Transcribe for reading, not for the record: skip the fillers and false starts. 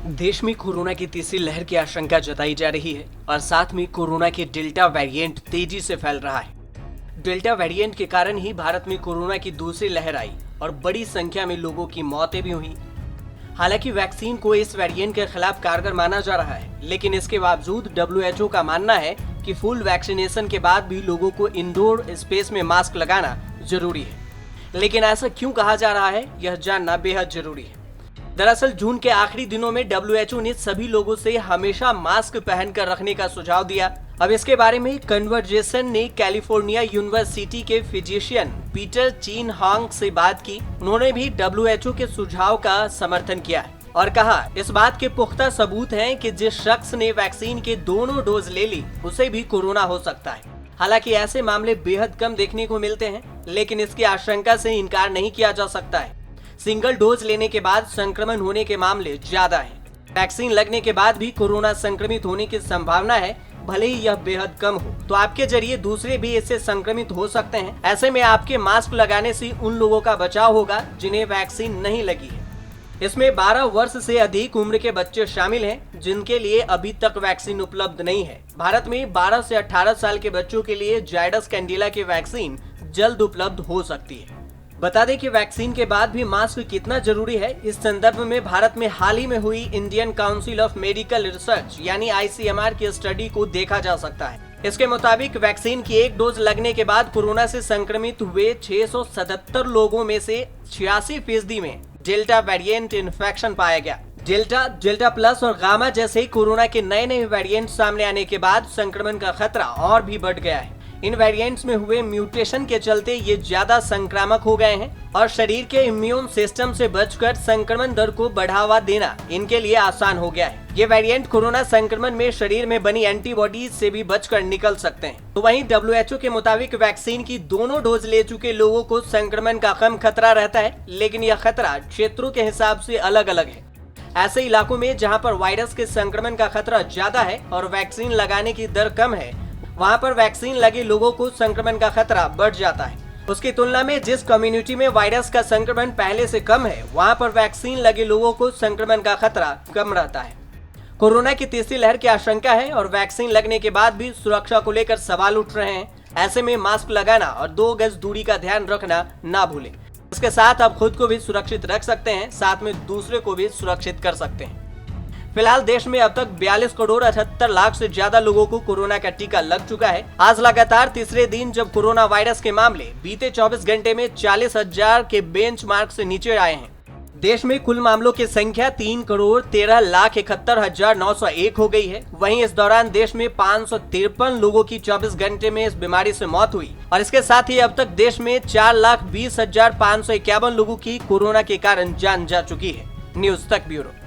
देश में कोरोना की तीसरी लहर की आशंका जताई जा रही है और साथ में कोरोना के डेल्टा वेरिएंट तेजी से फैल रहा है। डेल्टा वेरिएंट के कारण ही भारत में कोरोना की दूसरी लहर आई और बड़ी संख्या में लोगों की मौतें भी हुई। हालांकि वैक्सीन को इस वेरिएंट के खिलाफ कारगर माना जा रहा है, लेकिन इसके बावजूद WHO का मानना है कि फुल वैक्सीनेशन के बाद भी लोगों को इंडोर स्पेस में मास्क लगाना जरूरी है। लेकिन ऐसा क्यों कहा जा रहा है, यह जानना बेहद जरूरी है। दरअसल जून के आखिरी दिनों में WHO ने सभी लोगों से हमेशा मास्क पहनकर रखने का सुझाव दिया। अब इसके बारे में कन्वर्जेशन ने कैलिफोर्निया यूनिवर्सिटी के फिजिशियन पीटर चीन हांग से बात की। उन्होंने भी WHO के सुझाव का समर्थन किया और कहा, इस बात के पुख्ता सबूत हैं कि जिस शख्स ने वैक्सीन के दोनों डोज ले ली उसे भी कोरोना हो सकता है। हालांकि ऐसे मामले बेहद कम देखने को मिलते हैं, लेकिन इसकी आशंका से इनकार नहीं किया जा सकता है। सिंगल डोज लेने के बाद संक्रमण होने के मामले ज्यादा हैं। वैक्सीन लगने के बाद भी कोरोना संक्रमित होने की संभावना है, भले ही यह बेहद कम हो। तो आपके जरिए दूसरे भी इससे संक्रमित हो सकते हैं। ऐसे में आपके मास्क लगाने से उन लोगों का बचाव होगा जिन्हें वैक्सीन नहीं लगी है। इसमें 12 वर्ष से अधिक उम्र के बच्चे शामिल हैं, जिनके लिए अभी तक वैक्सीन उपलब्ध नहीं है। भारत में 12 से 18 साल के बच्चों के लिए जायडस कैंडिला की वैक्सीन जल्द उपलब्ध हो सकती है। बता दें कि वैक्सीन के बाद भी मास्क कितना जरूरी है, इस संदर्भ में भारत में हाल ही में हुई Indian council of medical research यानी ICMR की स्टडी को देखा जा सकता है। इसके मुताबिक वैक्सीन की एक डोज लगने के बाद कोरोना से संक्रमित हुए 677 लोगों में से 86% में डेल्टा वेरिएंट इन्फेक्शन पाया गया। डेल्टा प्लस और गामा जैसे कोरोना के नए वेरिएंट सामने आने के बाद संक्रमण का खतरा और भी बढ़ गया है। इन वेरिएंट्स में हुए म्यूटेशन के चलते ये ज्यादा संक्रामक हो गए हैं और शरीर के इम्यून सिस्टम से बचकर संक्रमण दर को बढ़ावा देना इनके लिए आसान हो गया है। ये वेरिएंट कोरोना संक्रमण में शरीर में बनी एंटीबॉडीज से भी बचकर निकल सकते हैं। तो वहीं WHO के मुताबिक वैक्सीन की दोनों डोज ले चुके लोगों को संक्रमण का कम खतरा रहता है, लेकिन यह खतरा क्षेत्रों के हिसाब से अलग अलग है। ऐसे इलाकों में जहाँ पर वायरस के संक्रमण का खतरा ज्यादा है और वैक्सीन लगाने की दर कम है, वहाँ पर वैक्सीन लगे लोगों को संक्रमण का खतरा बढ़ जाता है। उसकी तुलना में जिस कम्युनिटी में वायरस का संक्रमण पहले से कम है, वहाँ पर वैक्सीन लगे लोगों को संक्रमण का खतरा कम रहता है। कोरोना की तीसरी लहर की आशंका है और वैक्सीन लगने के बाद भी सुरक्षा को लेकर सवाल उठ रहे हैं। ऐसे में मास्क लगाना और 2 गज दूरी का ध्यान रखना ना भूलें। इसके साथ आप खुद को भी सुरक्षित रख सकते हैं, साथ में दूसरे को भी सुरक्षित कर सकते हैं। फिलहाल देश में अब तक 42 करोड़ 78 लाख से ज्यादा लोगों को कोरोना का टीका लग चुका है। आज लगातार तीसरे दिन जब कोरोना वायरस के मामले बीते 24 घंटे में 40,000 के बेंचमार्क से नीचे आए हैं। देश में कुल मामलों की संख्या 3 करोड़ 13 लाख 71,901 हो गई है। वहीं इस दौरान देश में 553 लोगों की 24 घंटे में इस बीमारी से मौत हुई और इसके साथ ही अब तक देश में 4,20,551 लोगों की कोरोना के कारण जान जा चुकी है। न्यूज तक ब्यूरो।